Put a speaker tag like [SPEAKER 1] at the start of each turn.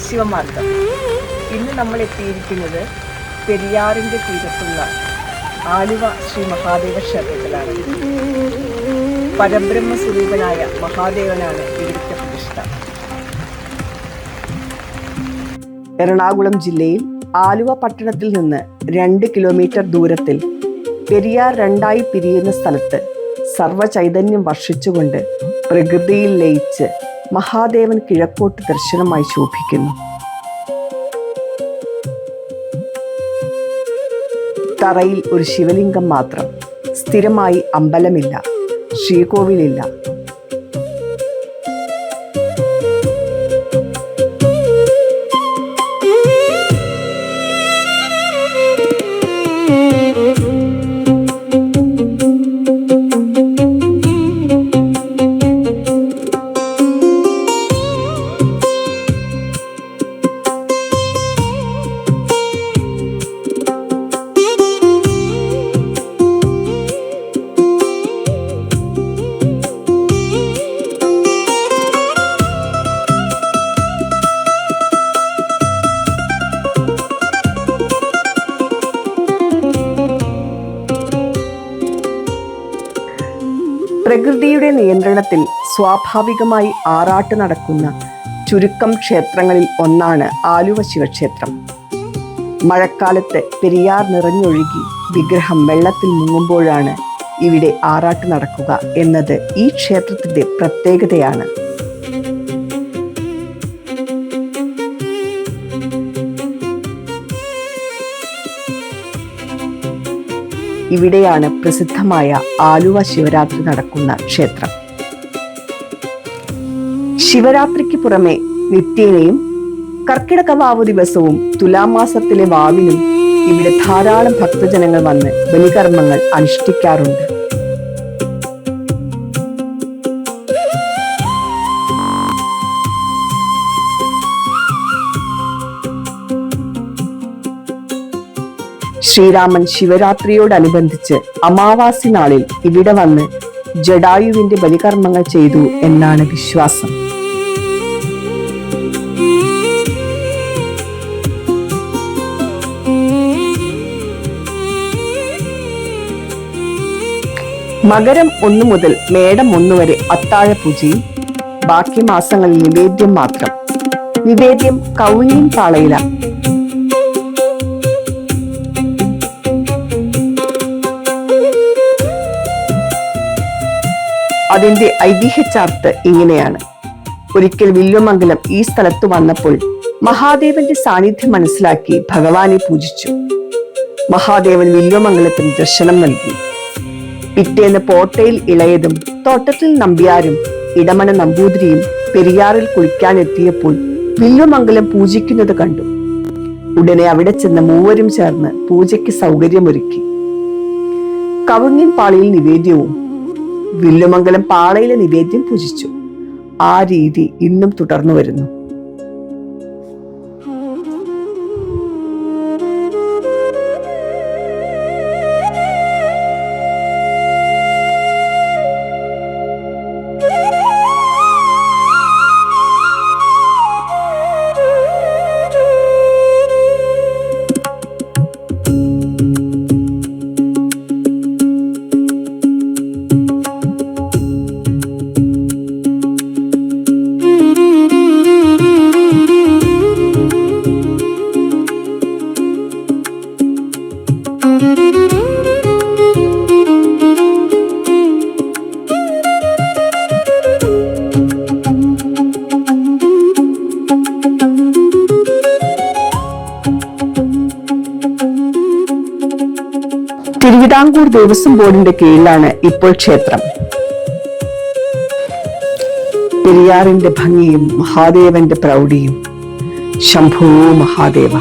[SPEAKER 1] ശിവമാർഗം. ഇന്ന് നമ്മൾ എത്തിയിരിക്കുന്നത് പെരിയാറിൻ്റെ തീരത്തുള്ള ആലുവ ശ്രീ മഹാദേവ ക്ഷേത്രത്തിലാണ്. പരബ്രഹ്മ സ്വരൂപനായ മഹാദേവനാണ് ഇവിടുത്തെ പ്രതിഷ്ഠ. എറണാകുളം ജില്ലയിൽ ആലുവ പട്ടണത്തിൽ നിന്ന് 2 കിലോമീറ്റർ ദൂരത്തിൽ പെരിയാർ രണ്ടായി പിരിയുന്ന സ്ഥലത്ത് സർവചൈതന്യം വർഷിച്ചുകൊണ്ട് പ്രകൃതിയിൽ ലയിച്ച് മഹാദേവൻ കിഴക്കോട്ട് ദർശനമായി ശോഭിക്കുന്നു. തറയിൽ ഒരു ശിവലിംഗം മാത്രം. സ്ഥിരമായി അമ്പലമില്ല, ശ്രീകോവിലില്ല. പ്രകൃതിയുടെ നിയന്ത്രണത്തിൽ സ്വാഭാവികമായി ആറാട്ട് നടക്കുന്ന ചുരുക്കം ക്ഷേത്രങ്ങളിൽ ഒന്നാണ് ആലുവ ശിവക്ഷേത്രം. മഴക്കാലത്ത് പെരിയാർ നിറഞ്ഞൊഴുകി വിഗ്രഹം വെള്ളത്തിൽ മുങ്ങുമ്പോഴാണ് ഇവിടെ ആറാട്ട് നടക്കുക എന്നത് ഈ ക്ഷേത്രത്തിന്റെ പ്രത്യേകതയാണ്. ഇവിടെയാണ് പ്രസിദ്ധമായ ആലുവ ശിവരാത്രി നടക്കുന്ന ക്ഷേത്രം. ശിവരാത്രിക്ക് പുറമെ നിത്യേനയും കർക്കിടക വാവ് ദിവസവും തുലാമാസത്തിലെ വാവിനും ഇവിടെ ധാരാളം ഭക്തജനങ്ങൾ വന്ന് ബലികർമ്മങ്ങൾ അനുഷ്ഠിക്കാറുണ്ട്. ശ്രീരാമൻ ശിവരാത്രിയോടനുബന്ധിച്ച് അമാവാസി നാളിൽ ഇവിടെ വന്ന് ജടായുവിന്റെ ബലികർമ്മങ്ങൾ ചെയ്തു എന്നാണ് വിശ്വാസം. മകരം 1 മുതൽ മേടം 1 വരെ അത്താഴ പൂജയും ബാക്കി മാസങ്ങളിൽ നിവേദ്യം മാത്രം. നിവേദ്യം കൗഞ്ഞിൻ പാളയില. അതിന്റെ ഐതിഹ്യ ചാർത്ത് ഇങ്ങനെയാണ്. ഒരിക്കൽ വില്വമംഗലം ഈ സ്ഥലത്ത് വന്നപ്പോൾ മഹാദേവന്റെ സാന്നിധ്യം മനസ്സിലാക്കി ഭഗവാനെ പൂജിച്ചു. മഹാദേവൻ വില്വമംഗലത്തിന് ദർശനം നൽകി. പിറ്റേന്ന് പോട്ടയിൽ ഇളയതും തോട്ടത്തിൽ നമ്പ്യാരും ഇടമന നമ്പൂതിരിയും പെരിയാറിൽ കുളിക്കാനെത്തിയപ്പോൾ വില്വമംഗലം പൂജിക്കുന്നത് കണ്ടു. ഉടനെ അവിടെ ചെന്ന മൂവരും ചേർന്ന് പൂജയ്ക്ക് സൗകര്യമൊരുക്കി. കവുങ്ങിൻ പാളിയിൽ നിവേദ്യവും വില്ലുമംഗലം പാളയിലെ നിവേദ്യം പൂജിച്ചു. ആ രീതി ഇന്നും തുടർന്നു വരുന്നു. തിരുവിതാംകൂർ ദേവസ്വം ബോർഡിന്റെ കീഴിലാണ് ഇപ്പോൾ ക്ഷേത്രം. പെരിയാറിന്റെ ഭംഗിയും മഹാദേവന്റെ പ്രൗഢിയും. ശംഭോ മഹാദേവ.